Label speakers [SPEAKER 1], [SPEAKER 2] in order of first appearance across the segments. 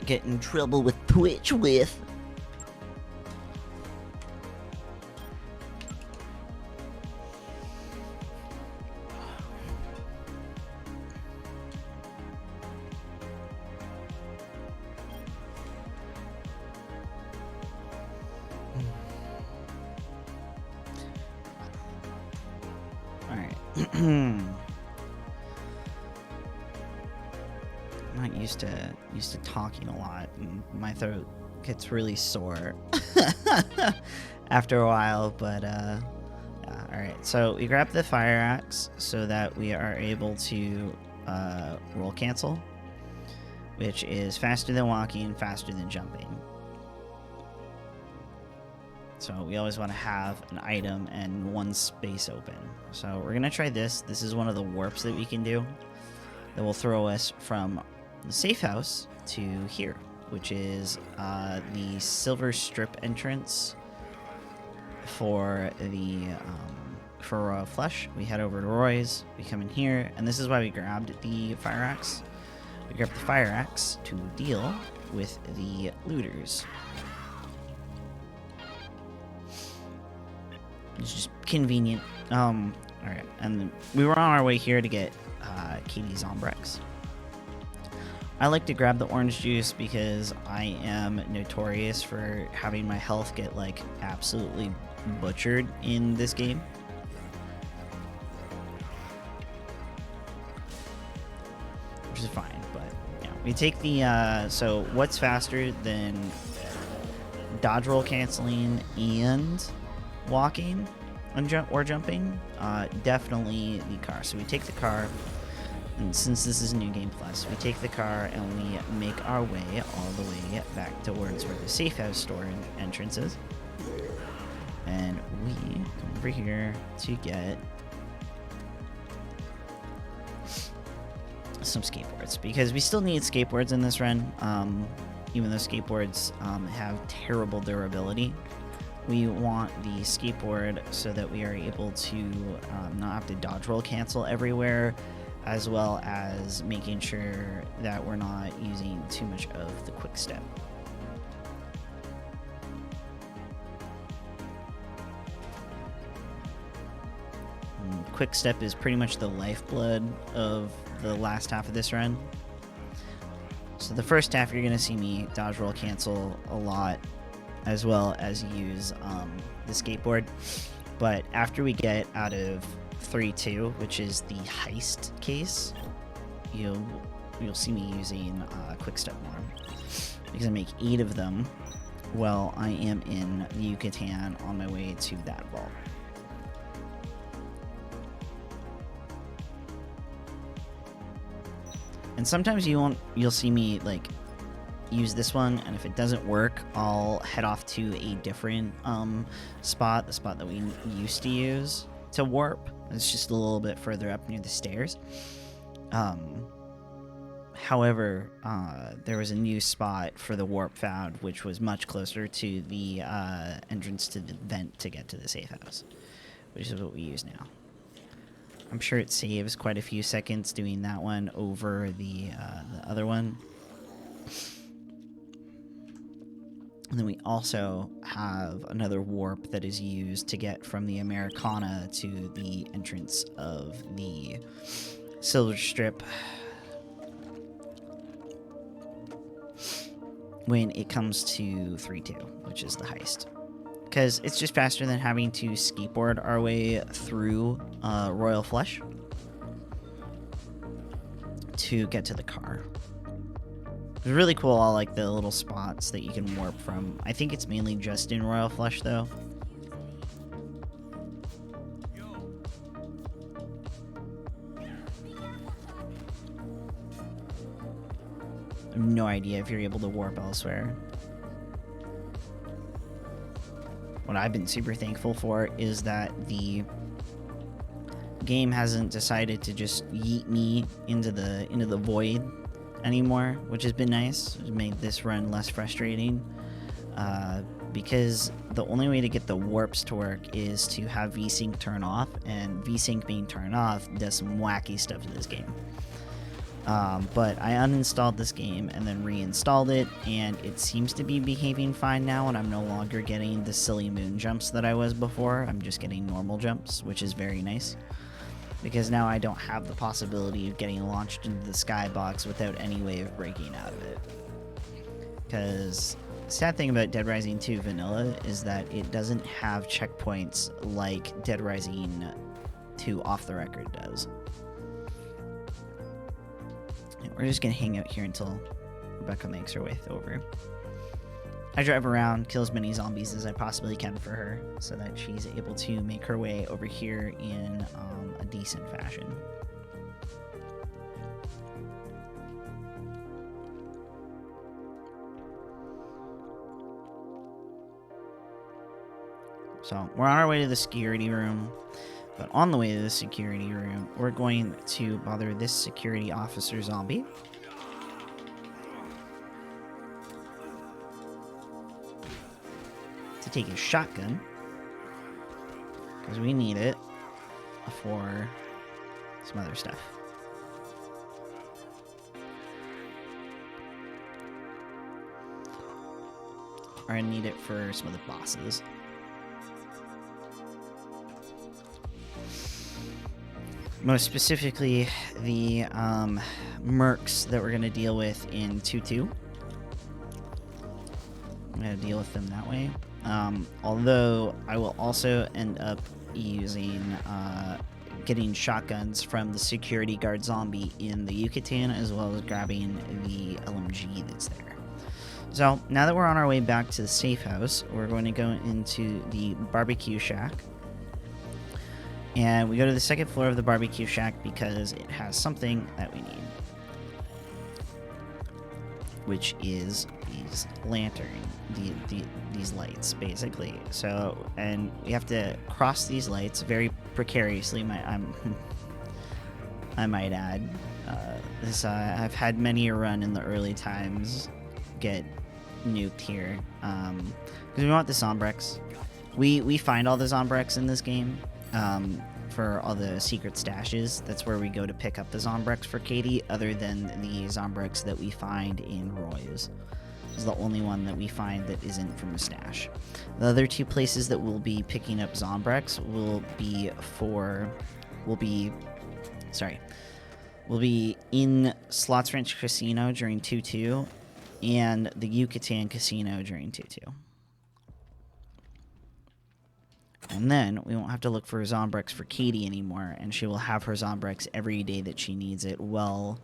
[SPEAKER 1] get in trouble with Twitch with. I'm not used to talking a lot, and my throat gets really sore after a while. But yeah, all right. So we grab the fire axe so that we are able to roll cancel, which is faster than walking, faster than jumping. So we always want to have an item and one space open. So we're going to try this. This is one of the warps that we can do that will throw us from the safe house to here, which is the silver strip entrance for the for Royal Flush. We head over to Roy's, we come in here, and this is why we grabbed the fire axe. We grabbed the fire axe to deal with the looters. It's just convenient. Alright, and we were on our way here to get Katie's Zombrex. I like to grab the orange juice because I am notorious for having my health get, like, absolutely butchered in this game. Which is fine, but, yeah. We take the, so what's faster than dodge roll canceling and walking and jumping? Definitely the car. So we take the car, and since this is New Game Plus, we take the car and we make our way all the way back towards where the safe house store entrance is, and we come over here to get some skateboards, because we still need skateboards in this run. Even though skateboards have terrible durability, we want the skateboard so that we are able to not have to dodge roll cancel everywhere, as well as making sure that we're not using too much of the quick step. Quick step is pretty much the lifeblood of the last half of this run. So the first half you're going to see me dodge roll cancel a lot, as well as use the skateboard. But after we get out of 3-2, which is the heist case, you'll see me using quick step more, because I make 8 of them while I am in the Yucatan on my way to that vault. And sometimes you'll see me like use this one, and if it doesn't work, I'll head off to a different spot, the spot that we used to use to warp. It's just a little bit further up near the stairs. However, there was a new spot for the warp found, which was much closer to the entrance to the vent to get to the safe house, which is what we use now. I'm sure it saves quite a few seconds doing that one over the other one. And then we also have another warp that is used to get from the Americana to the entrance of the Silver Strip when it comes to 3-2, which is the heist. Because it's just faster than having to skateboard our way through Royal Flush to get to the car. It's really cool, all like the little spots that you can warp from. I think it's mainly just in Royal Flush, though. I have no idea if you're able to warp elsewhere. What I've been super thankful for is that the game hasn't decided to just yeet me into the void anymore, which has been nice. It's made this run less frustrating, because the only way to get the warps to work is to have VSync turn off, and VSync being turned off does some wacky stuff to this game. But I uninstalled this game and then reinstalled it, and it seems to be behaving fine now, and I'm no longer getting the silly moon jumps that I was before. I'm just getting normal jumps, which is very nice, because now I don't have the possibility of getting launched into the skybox without any way of breaking out of it. Because the sad thing about Dead Rising 2 Vanilla is that it doesn't have checkpoints like Dead Rising 2 Off the Record does. We're just going to hang out here until Rebecca makes her way over. I drive around, kill as many zombies as I possibly can for her, so that she's able to make her way over here in a decent fashion. So we're on our way to the security room. But on the way to the security room, we're going to bother this security officer zombie. To take his shotgun. Because we need it for some other stuff. Or I need it for some of the bosses. Most specifically, the mercs that we're going to deal with in 2-2. I'm going to deal with them that way. Although, I will also end up using, getting shotguns from the security guard zombie in the Yucatan, as well as grabbing the LMG that's there. So, now that we're on our way back to the safe house, we're going to go into the barbecue shack. And we go to the second floor of the barbecue shack because it has something that we need. Which is these these lights, basically. So, and we have to cross these lights very precariously, I might add. I've had many a run in the early times get nuked here. Because we want the Zombrex. We find all the Zombrex in this game. For all the secret stashes, that's where we go to pick up the Zombrex for Katie, other than the Zombrex that we find in Roy's. This is the only one that we find that isn't from a stash. The other two places that we'll be picking up Zombrex will be in Slots Ranch Casino during 2-2 and the Yucatan Casino during 2-2. And then we won't have to look for Zombrex for Katie anymore, and she will have her Zombrex every day that she needs it while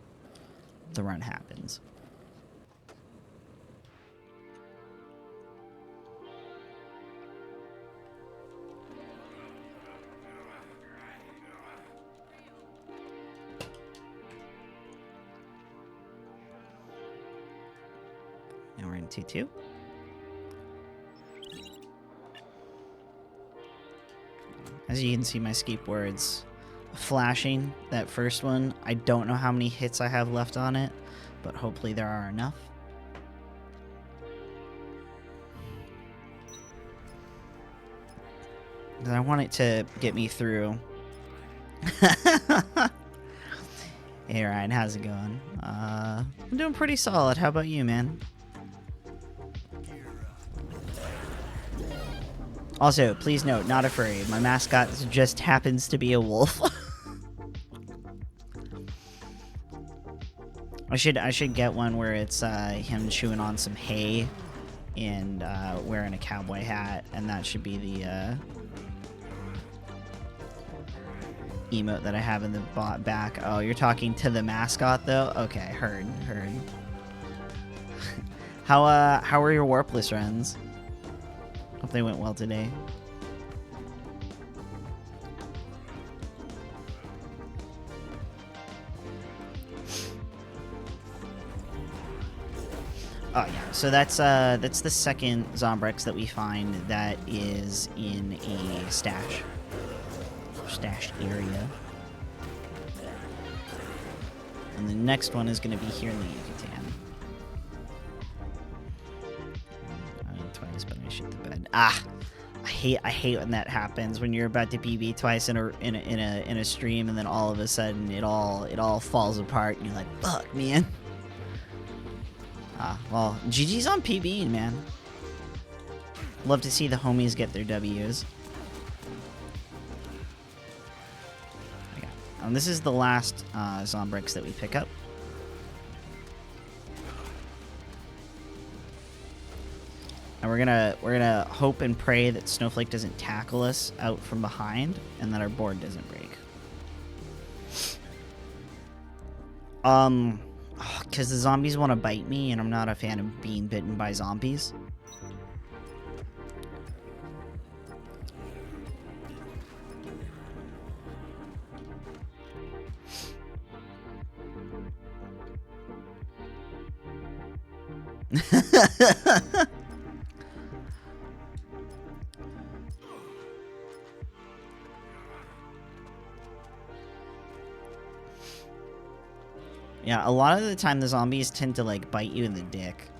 [SPEAKER 1] the run happens. Now we're in 2-2. As you can see, my skateboard's flashing. That first one, I don't know how many hits I have left on it, but hopefully there are enough. Because I want it to get me through. Hey Ryan, how's it going? I'm doing pretty solid. How about you, man? Also, please note, not a furry. My mascot just happens to be a wolf. I should get one where it's him chewing on some hay and wearing a cowboy hat, and that should be the emote that I have in the back. Oh, you're talking to the mascot though? Okay, heard. How are your warpless runs? Hope they went well today. Oh yeah, so that's the second Zombrex that we find that is in a stashed area. And the next one is going to be here in the Yucatan. Twice, but I shit the bed. Ah! I hate when that happens, when you're about to PB twice in a stream, and then all of a sudden it all falls apart, and you're like, fuck, man. Well, GG's on PB, man. Love to see the homies get their W's. Okay. This is the last Zombrex that we pick up. And we're gonna hope and pray that Snowflake doesn't tackle us out from behind, and that our board doesn't break. Because the zombies want to bite me, and I'm not a fan of being bitten by zombies. Yeah, a lot of the time the zombies tend to, like, bite you in the dick.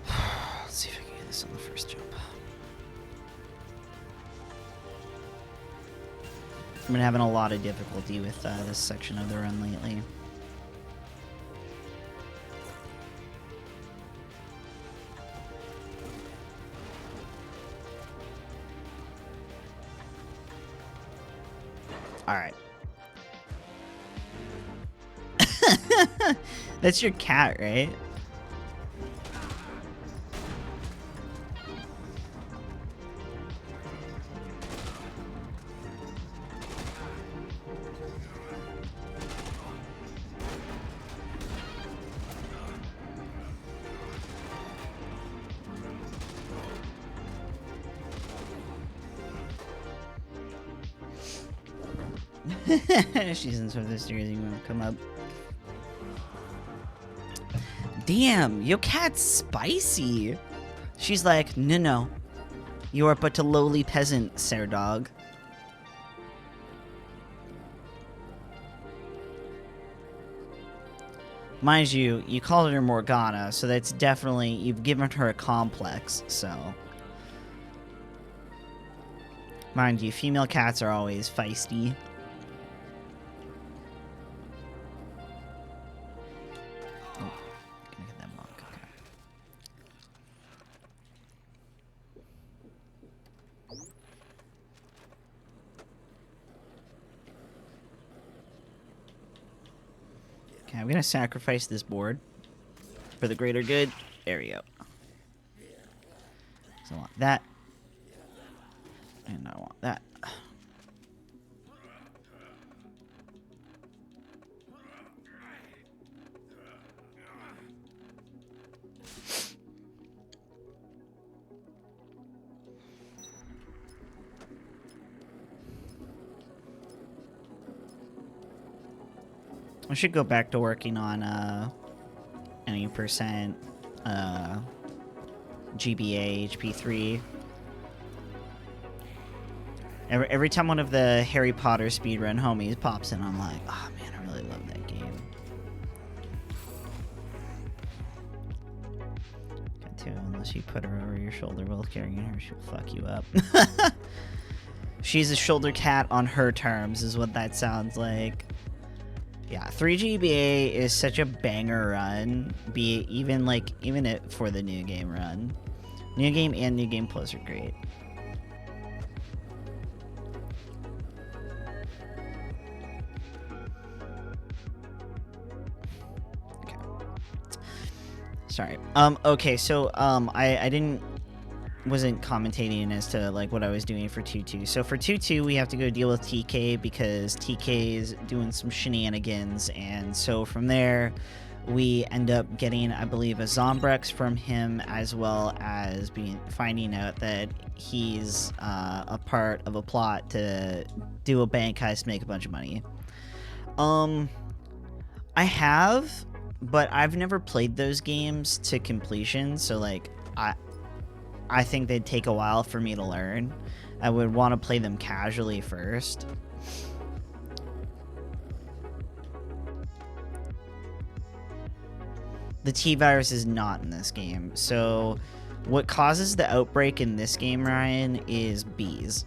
[SPEAKER 1] Let's see if I can get this on the first jump. I've been having a lot of difficulty with this section of the run lately. Alright. That's your cat, right? She's in some of the stairs. You want to come up? Damn, your cat's spicy. She's like, no. You are but a lowly peasant, sir dog. Mind you, you called her Morgana, so that's definitely, you've given her a complex, so. Mind you, female cats are always feisty. Okay, I'm gonna sacrifice this board for the greater good. There we go. So I want that. And I want that. I should go back to working on any percent GBA HP3. Every time one of the Harry Potter speedrun homies pops in, I'm like, oh man, I really love that game. Got to, unless you put her over your shoulder while carrying her, she'll fuck you up. She's a shoulder cat on her terms, is what that sounds like. Yeah, 3GBA is such a banger run, be it even it for the new game run. New game and new game plus are great. Okay. Sorry. Okay, so I wasn't commentating as to like what I was doing for 2-2. So for 2-2 we have to go deal with TK because TK is doing some shenanigans, and so from there we end up getting, I believe, a Zombrex from him, as well as finding out that he's a part of a plot to do a bank heist to make a bunch of money. I have, but I've never played those games to completion, so like I think they'd take a while for me to learn. I would want to play them casually first. The T-virus is not in this game. So what causes the outbreak in this game, Ryan, is bees.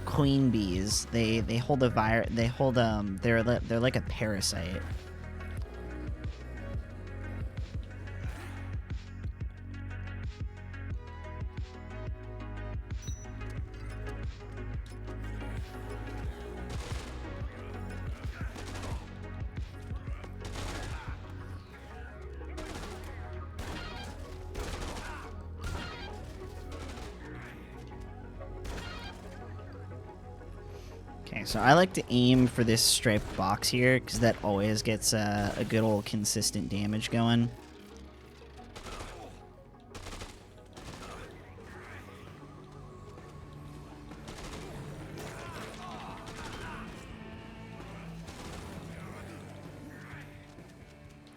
[SPEAKER 1] Queen bees. They hold a virus. They hold they're like a parasite. Okay, so I like to aim for this striped box here, because that always gets a good old consistent damage going.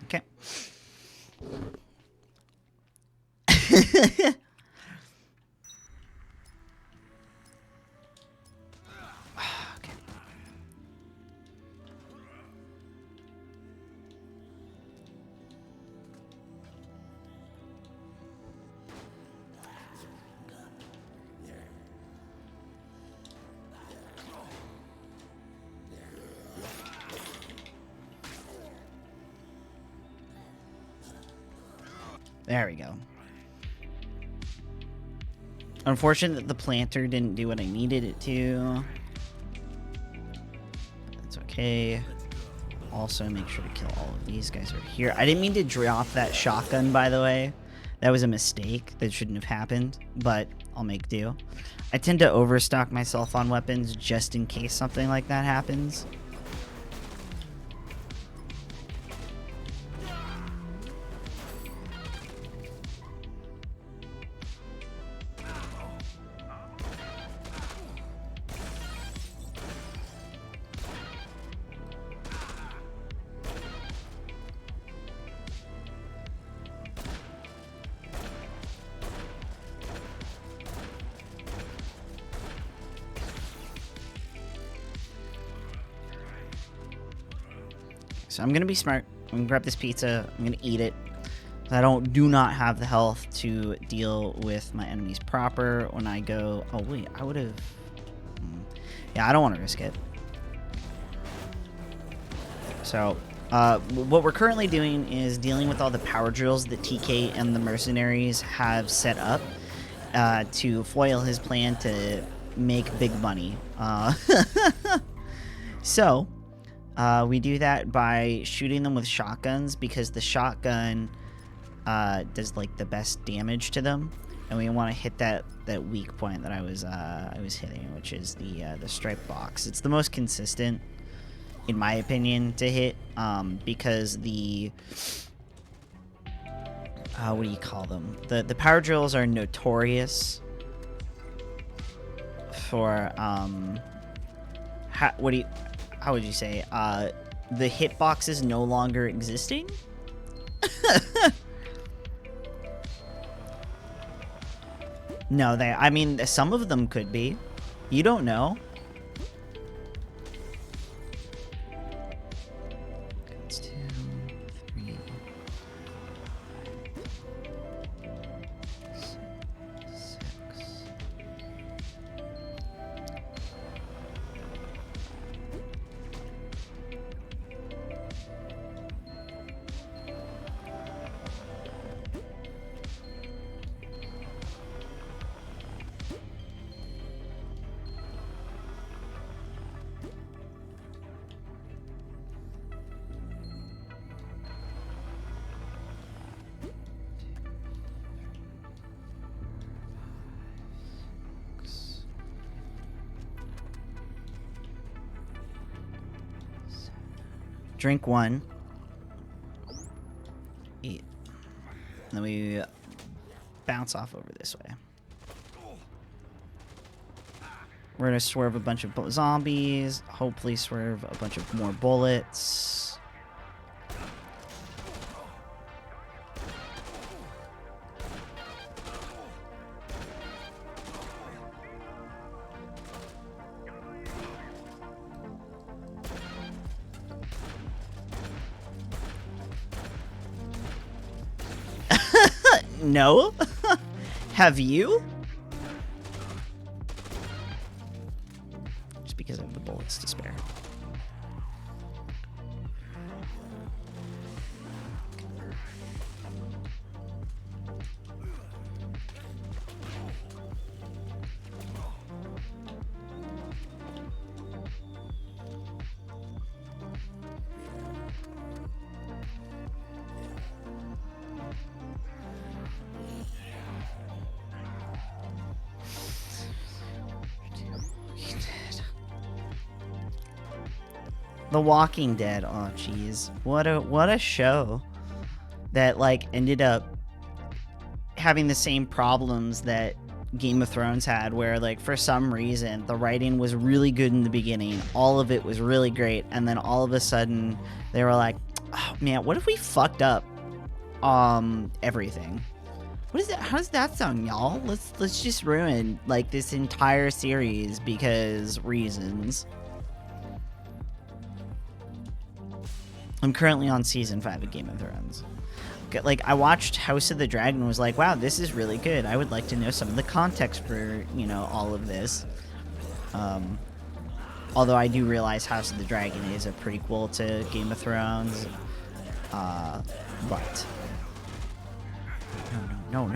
[SPEAKER 1] Okay. There we go. Unfortunate that the planter didn't do what I needed it to. That's okay. Also, make sure to kill all of these guys right here. I didn't mean to drop that shotgun, by the way. That was a mistake. That shouldn't have happened, but I'll make do. I tend to overstock myself on weapons just in case something like that happens. So I'm gonna be smart. I'm gonna grab this pizza. I'm gonna eat it. I do not have the health to deal with my enemies proper when I go. Oh wait, I would have. Yeah, I don't want to risk it. So what we're currently doing is dealing with all the power drills that TK and the mercenaries have set up to foil his plan to make big money. So we do that by shooting them with shotguns, because the shotgun does like the best damage to them, and we want to hit that weak point that I was hitting, which is the striped box. It's the most consistent, in my opinion, to hit, because the what do you call them? The power drills are notorious for how would you say, the hitboxes no longer existing? No, I mean, some of them could be. You don't know. That's 2, 3, 5, 6. Drink 1. Eat. Then we bounce off over this way. We're gonna swerve a bunch of zombies. Hopefully swerve a bunch of more bullets. No? Have you? Just because I have the bullets to spare. The Walking Dead. Oh, jeez. What a show that, like, ended up having the same problems that Game of Thrones had, where, like, for some reason, the writing was really good in the beginning. All of it was really great. And then all of a sudden, they were like, oh, man, what if we fucked up everything? What is that? How does that sound, y'all? Let's just ruin, like, this entire series because reasons. I'm currently on season 5 of Game of Thrones. Like, I watched House of the Dragon and was like, wow, this is really good. I would like to know some of the context for, you know, all of this. Although I do realize House of the Dragon is a prequel to Game of Thrones. But... No.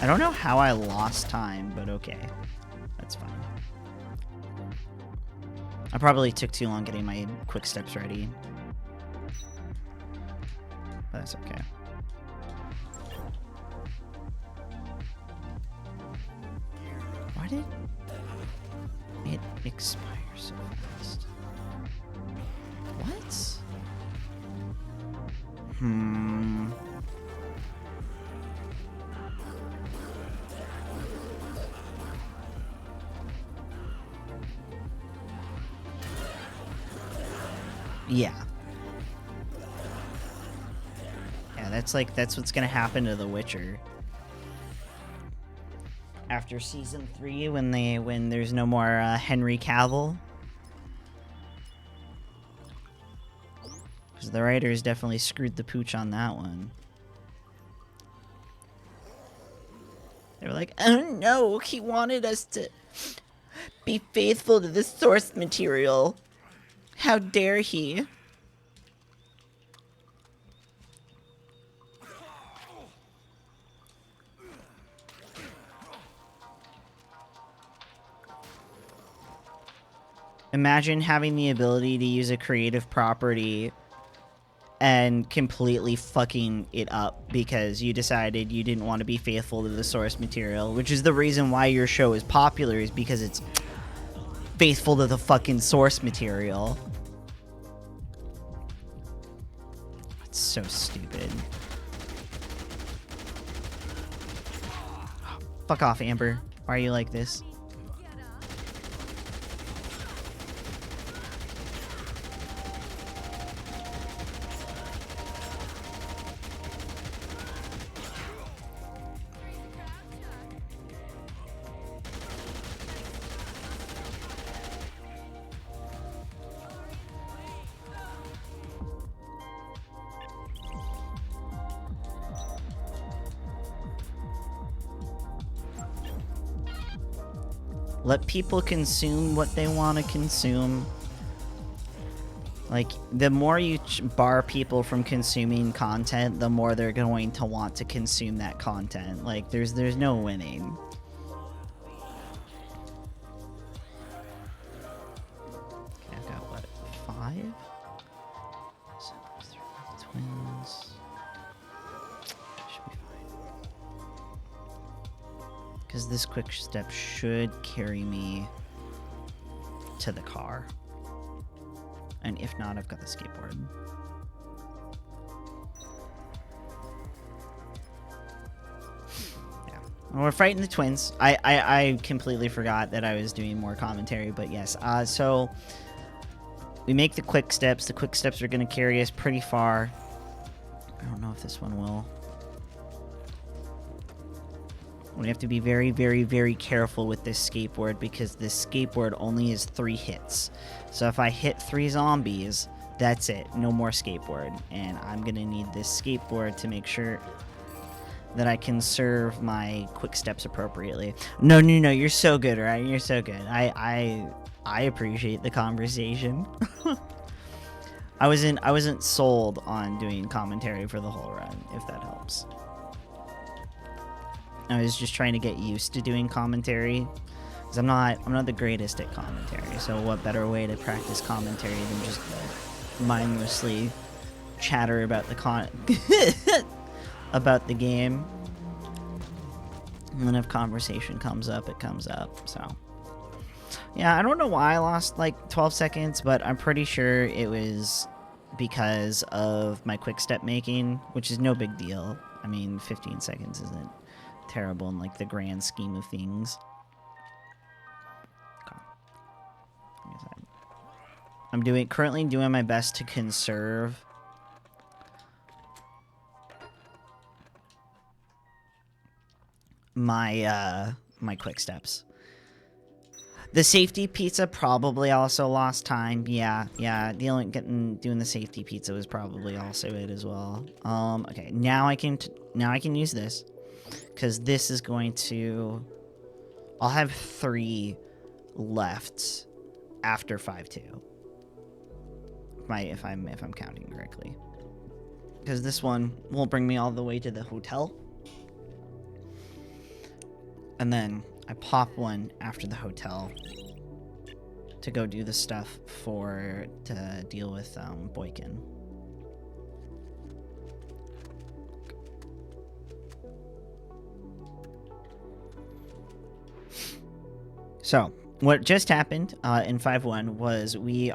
[SPEAKER 1] I don't know how I lost time, but okay. That's fine. I probably took too long getting my quick steps ready. But that's okay. Why did it expire so fast? What? Yeah. Yeah, that's what's gonna happen to The Witcher. After season 3, when there's no more Henry Cavill. Because the writers definitely screwed the pooch on that one. They were like, oh no, he wanted us to be faithful to the source material. How dare he? Imagine having the ability to use a creative property and completely fucking it up because you decided you didn't want to be faithful to the source material, which is the reason why your show is popular, is because it's faithful to the fucking source material. It's so stupid. Fuck off, Amber. Why are you like this? Let people consume what they want to consume. Like, the more you bar people from consuming content, the more they're going to want to consume that content. Like, there's no winning. Okay, I've got, what, 5? 7, 3 twins. Should be fine. Because this quick step should carry me to the car. And if not, I've got the skateboard. Yeah. Well, we're fighting the twins. I completely forgot that I was doing more commentary, but yes. So we make the quick steps. The quick steps are going to carry us pretty far. I don't know if this one will. We have to be very, very, very careful with this skateboard because this skateboard only is 3 hits. So if I hit 3 zombies, that's it. No more skateboard. And I'm going to need this skateboard to make sure that I can serve my quick steps appropriately. No, you're so good, right? You're so good. I appreciate the conversation. I wasn't sold on doing commentary for the whole run, if that helps. I was just trying to get used to doing commentary, because I'm not the greatest at commentary. So what better way to practice commentary than just mindlessly chatter about the about the game, and then if conversation comes up, it comes up. So yeah, I don't know why I lost like 12 seconds, but I'm pretty sure it was because of my quick step making, which is no big deal. I mean, 15 seconds isn't terrible in like the grand scheme of things. Okay. I'm currently doing my best to conserve my my quick steps. The safety pizza probably also lost time. Yeah, doing the safety pizza was probably also it as well. Okay, now I can use this, because this is going to. I'll have 3 left after 5-2. If I'm counting correctly, because this one will bring me all the way to the hotel, and then I pop one after the hotel to go do the stuff to deal with Boykin. So what just happened in 5-1 was we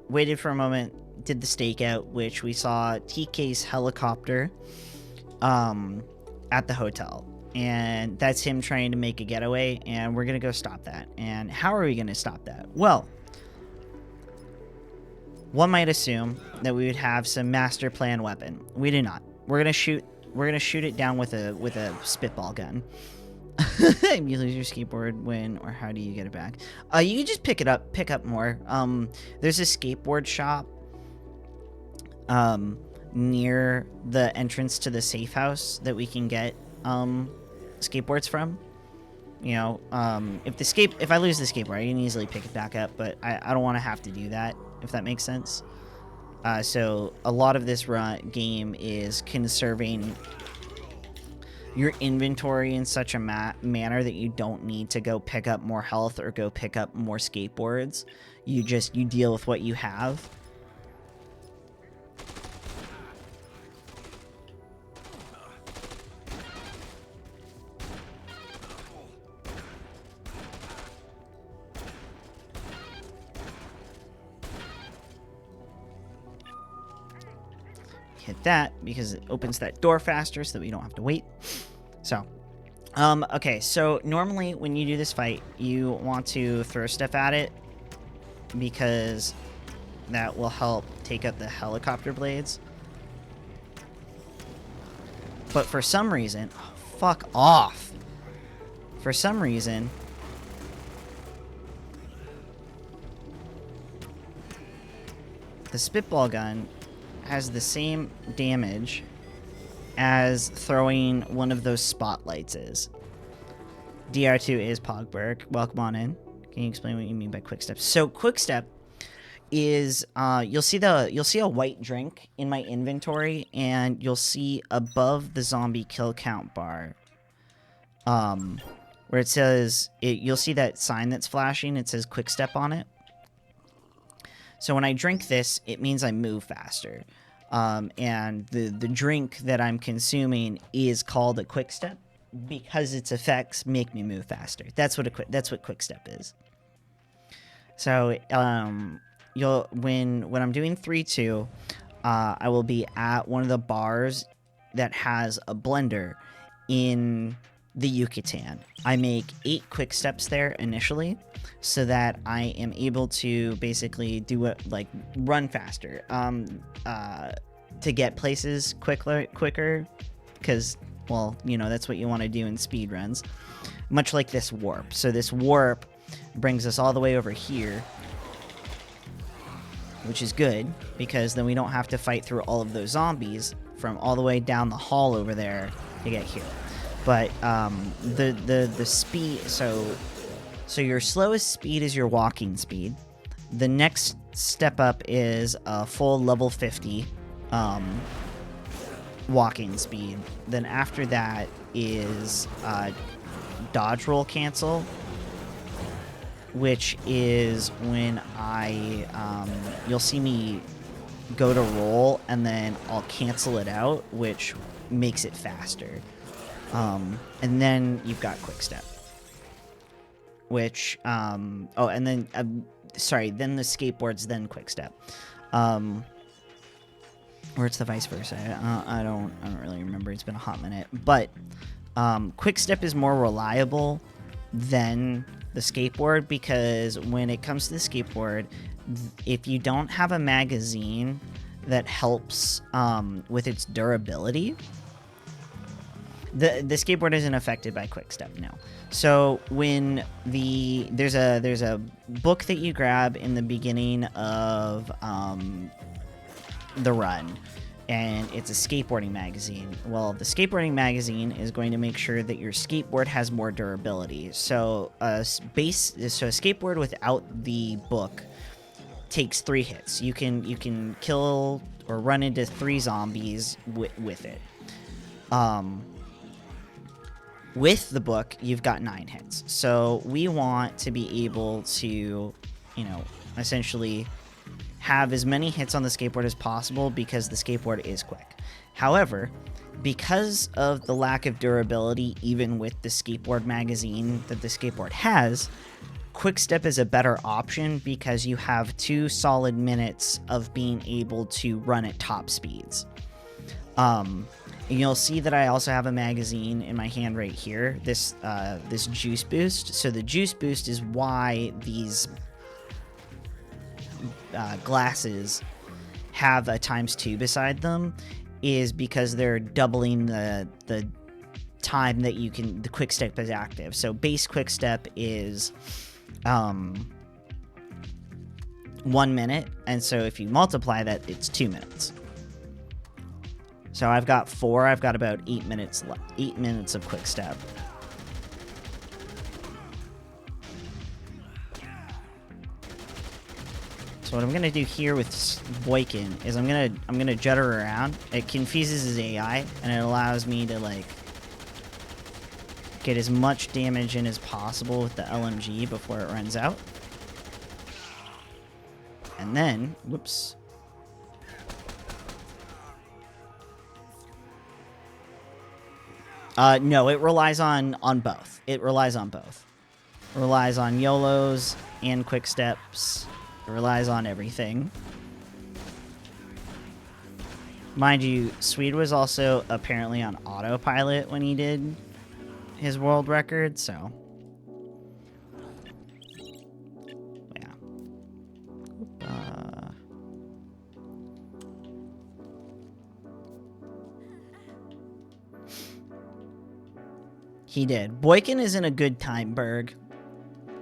[SPEAKER 1] waited for a moment, did the stakeout, which we saw TK's helicopter at the hotel. And that's him trying to make a getaway, and we're going to go stop that. And how are we going to stop that? Well, one might assume that we would have some master plan weapon. We do not. We're going to shoot it down with a spitball gun. You lose your skateboard when, or how do you get it back? You can just pick up more. There's a skateboard shop near the entrance to the safe house that we can get skateboards from. You know, if I lose the skateboard, I can easily pick it back up, but I don't want to have to do that, if that makes sense. So a lot of this game is conserving your inventory in such a manner that you don't need to go pick up more health or go pick up more skateboards. You deal with what you have. Hit that because it opens that door faster so that we don't have to wait. So, okay, so normally when you do this fight, you want to throw stuff at it because that will help take out the helicopter blades. But for some reason, oh, fuck off. For some reason, the spitball gun has the same damage as throwing one of those spotlights is. DR2 is Pogberg. Welcome on in. Can you explain what you mean by quick step? So quick step is you'll see a white drink in my inventory, and you'll see above the zombie kill count bar where it says you'll see that sign that's flashing. It says quick step on it. So when I drink this, it means I move faster. And the drink that I'm consuming is called a quick step because its effects make me move faster. That's what quick step is. So when I'm doing 3-2, I will be at one of the bars that has a blender in the Yucatan. I make 8 quick steps there initially, so that I am able to basically do it, like run faster, to get places quicker, because Well, you know, that's what you want to do in speed runs. Much like this warp. So this warp brings us all the way over here, which is good, because then we don't have to fight through all of those zombies from all the way down the hall over there to get here. But the speed, so your slowest speed is your walking speed. The next step up is a full level 50 walking speed. Then after that is dodge roll cancel, which is when you'll see me go to roll and then I'll cancel it out, which makes it faster. And then you've got quick step, which then the skateboards, then quick step, or it's the vice versa. I don't really remember. It's been a hot minute, but quick step is more reliable than the skateboard, because when it comes to the skateboard, if you don't have a magazine that helps with its durability, the skateboard isn't affected by quick step. No. So when there's a book that you grab in the beginning of the run, and it's a skateboarding magazine. Well, the skateboarding magazine is going to make sure that your skateboard has more durability. So a skateboard without the book takes 3 hits. You can kill or run into 3 zombies with it. With the book, you've got 9 hits. So we want to be able to, you know, essentially have as many hits on the skateboard as possible, because the skateboard is quick. However, because of the lack of durability, even with the skateboard magazine that the skateboard has, quick step is a better option, because you have 2 solid minutes of being able to run at top speeds. And you'll see that I also have a magazine in my hand right here, this juice boost. So the juice boost is why these glasses have a ×2 beside them, is because they're doubling the time that the quick step is active. So base quick step is 1 minute, and so if you multiply that, it's 2 minutes. So I've got about 8 minutes left. 8 minutes of quick step. So what I'm gonna do here with Boykin is I'm gonna judder around. It confuses his AI, and it allows me to like get as much damage in as possible with the LMG before it runs out. And then, whoops. No, it relies on both. It relies on both. It relies on YOLOs and quick steps. It relies on everything. Mind you, Swede was also apparently on autopilot when he did his world record, so yeah. He did. Boykin is in a good time, Berg.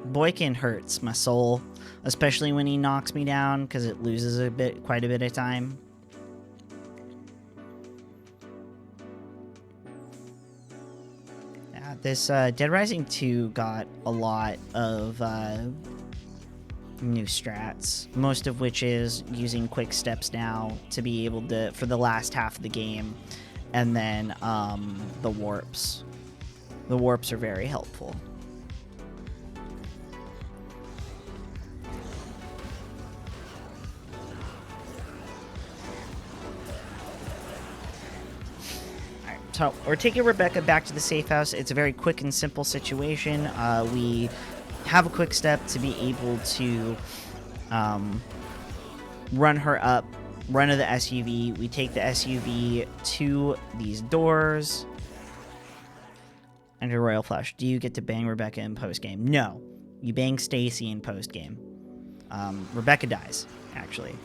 [SPEAKER 1] Boykin hurts my soul, especially when he knocks me down, because it loses quite a bit of time. Yeah, this Dead Rising 2 got a lot of new strats, most of which is using quick steps now to be able to, for the last half of the game, and then the warps. The warps are very helpful. Alright, so we're taking Rebecca back to the safe house. It's a very quick and simple situation. We have a quick step to be able to run her up, run to the SUV. We take the SUV to these doors. Enter Royal Flush. Do you get to bang Rebecca in post-game? No. You bang Stacy in post-game. Rebecca dies, actually.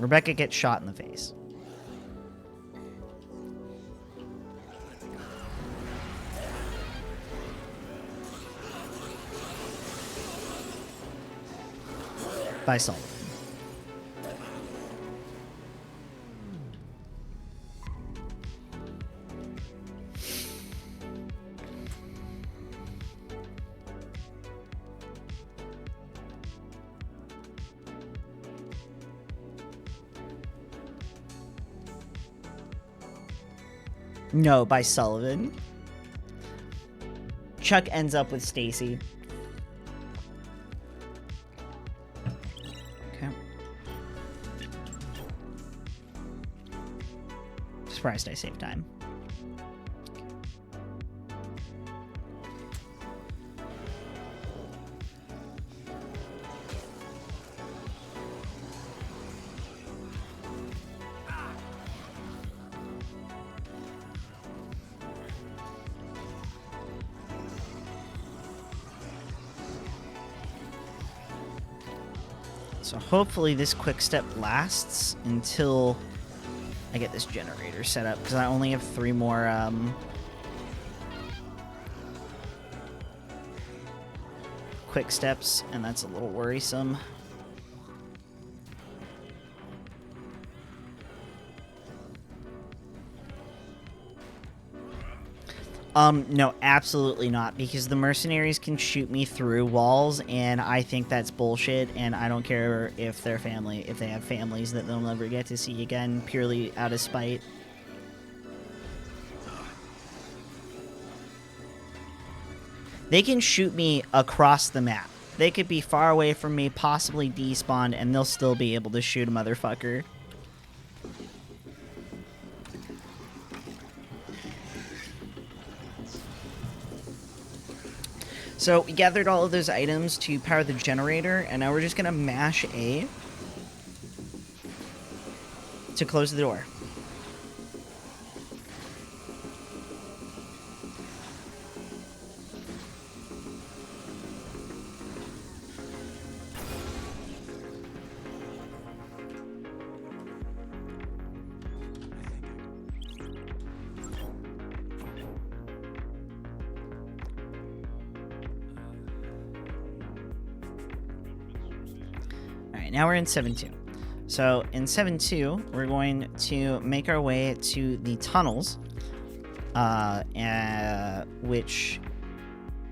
[SPEAKER 1] Rebecca gets shot in the face. By Sullivan. No, by Sullivan. Chuck ends up with Stacy. Okay. Surprised I saved time. So hopefully this quick step lasts until I get this generator set up, because I only have 3 more quick steps, and that's a little worrisome. No, absolutely not, because the mercenaries can shoot me through walls, and I think that's bullshit, and I don't care if their family, if they have families that they'll never get to see again, purely out of spite. They can shoot me across the map. They could be far away from me, possibly despawned, and they'll still be able to shoot a motherfucker. So we gathered all of those items to power the generator, and now we're just gonna mash A to close the door. Now we're in 7.2. So in 7.2, we're going to make our way to the tunnels, which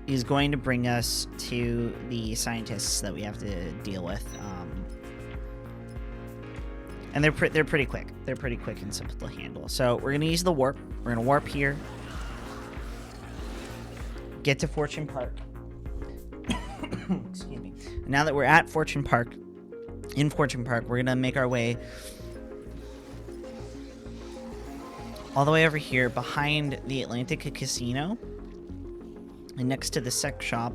[SPEAKER 1] is going to bring us to the scientists that we have to deal with. And they're pretty quick. They're pretty quick and simple to handle. So we're going to use the warp. We're going to warp here. Get to Fortune Park. Excuse me. Now that we're at Fortune Park, in Fortune Park, we're going to make our way all the way over here behind the Atlantica Casino and next to the sex shop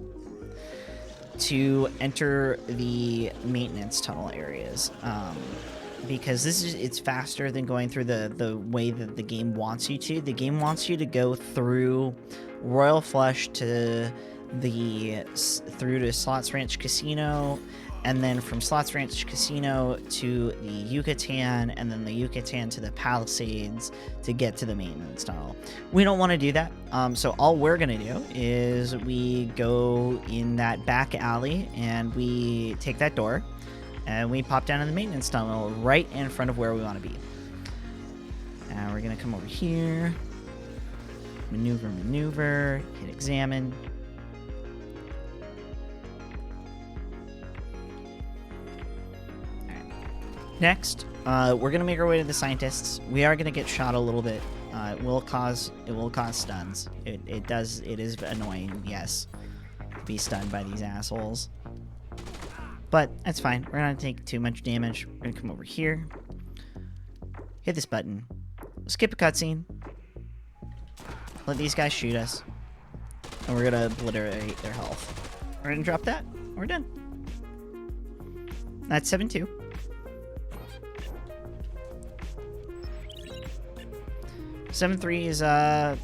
[SPEAKER 1] to enter the maintenance tunnel areas. Because it's faster than going through the way that the game wants you to. The game wants you to go through Royal Flush through to Slots Ranch Casino, and then from Slots Ranch Casino to the Yucatan, and then the Yucatan to the Palisades to get to the maintenance tunnel. We don't want to do that, so all we're going to do is we go in that back alley, and we take that door, and we pop down in the maintenance tunnel right in front of where we want to be. And we're going to come over here, maneuver, hit examine. Next, we're going to make our way to the scientists. We are going to get shot a little bit. It will cause stuns. It is annoying, yes, to be stunned by these assholes. But that's fine. We're not going to take too much damage. We're going to come over here. Hit this button. Skip a cutscene. Let these guys shoot us. And we're going to obliterate their health. We're going to drop that. We're done. That's 7-2. 7-3 is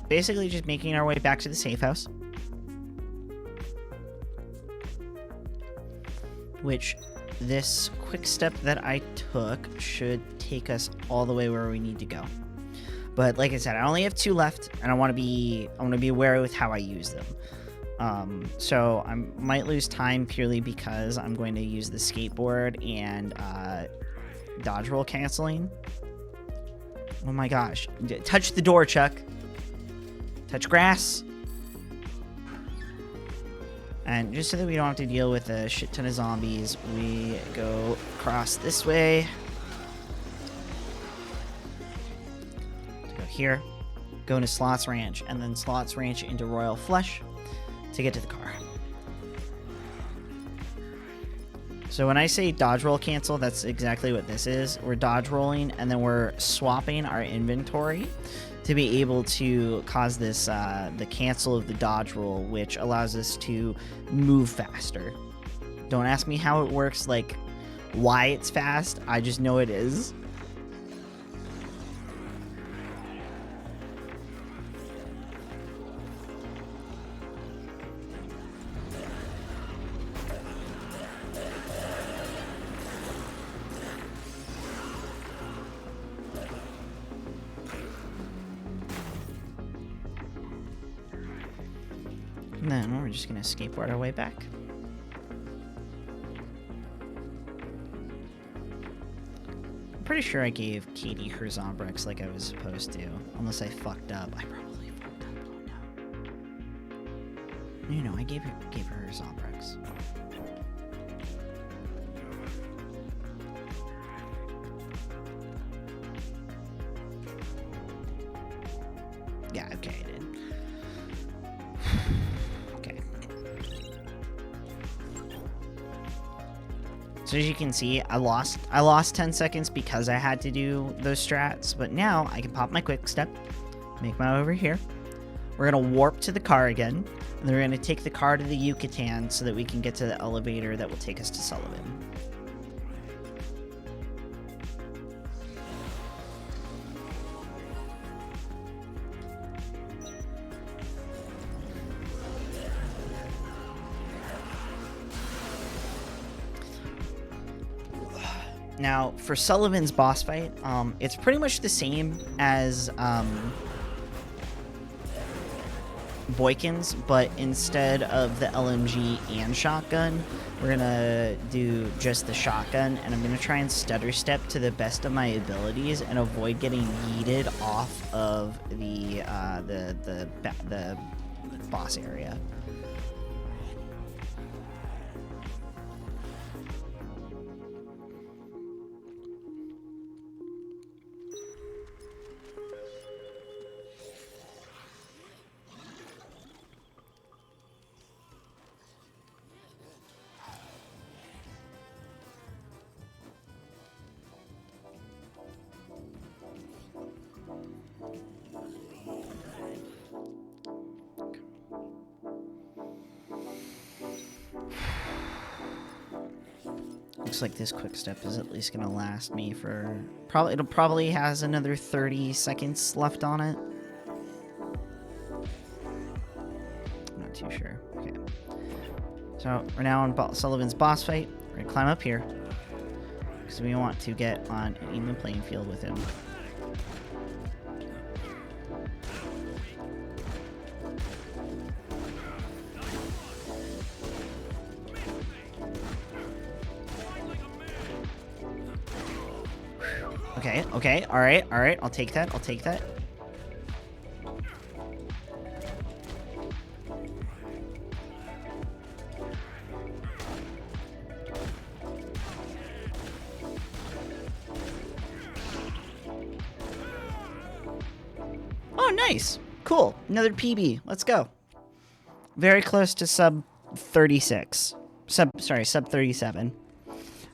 [SPEAKER 1] basically just making our way back to the safe house, which this quick step that I took should take us all the way where we need to go. But like I said, I only have 2 left, and I want to be wary with how I use them. So I might lose time purely because I'm going to use the skateboard and dodge roll canceling. Oh my gosh. Touch the door, Chuck. Touch grass. And just so that we don't have to deal with a shit ton of zombies, we go across this way. Go here. Go into Slots Ranch, and then Slots Ranch into Royal Flush to get to the car. So when I say dodge roll cancel, that's exactly what this is. We're dodge rolling, and then we're swapping our inventory to be able to cause this the cancel of the dodge roll, which allows us to move faster. Don't ask me how it works, like why it's fast. I just know it is. And then we're just going to skateboard our way back. I'm pretty sure I gave Katie her Zombrex like I was supposed to. Unless I fucked up. I probably fucked up. Oh no. No, I gave her Zombrex. Yeah, okay, I did. So as you can see, I lost 10 seconds because I had to do those strats, but now I can pop my quick step, make my way over here. We're gonna warp to the car again, and then we're gonna take the car to the Yucatan so that we can get to the elevator that will take us to Sullivan. Now, for Sullivan's boss fight, it's pretty much the same as Boykin's, but instead of the LMG and shotgun, we're gonna do just the shotgun, and I'm gonna try and stutter step to the best of my abilities and avoid getting yeeted off of the boss area. Looks like this quick step is at least gonna last me for it'll probably has another 30 seconds left on it. I'm not too sure. Okay. So we're now on Sullivan's boss fight. We're gonna climb up here because we want to get on an even playing field with him. Okay, alright, I'll take that. Oh, nice. Cool. Another PB. Let's go. Very close to sub 36. Sub 37.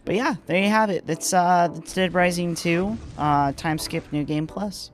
[SPEAKER 1] But yeah, there you have it. That's Dead Rising 2, TimeSkip New Game Plus.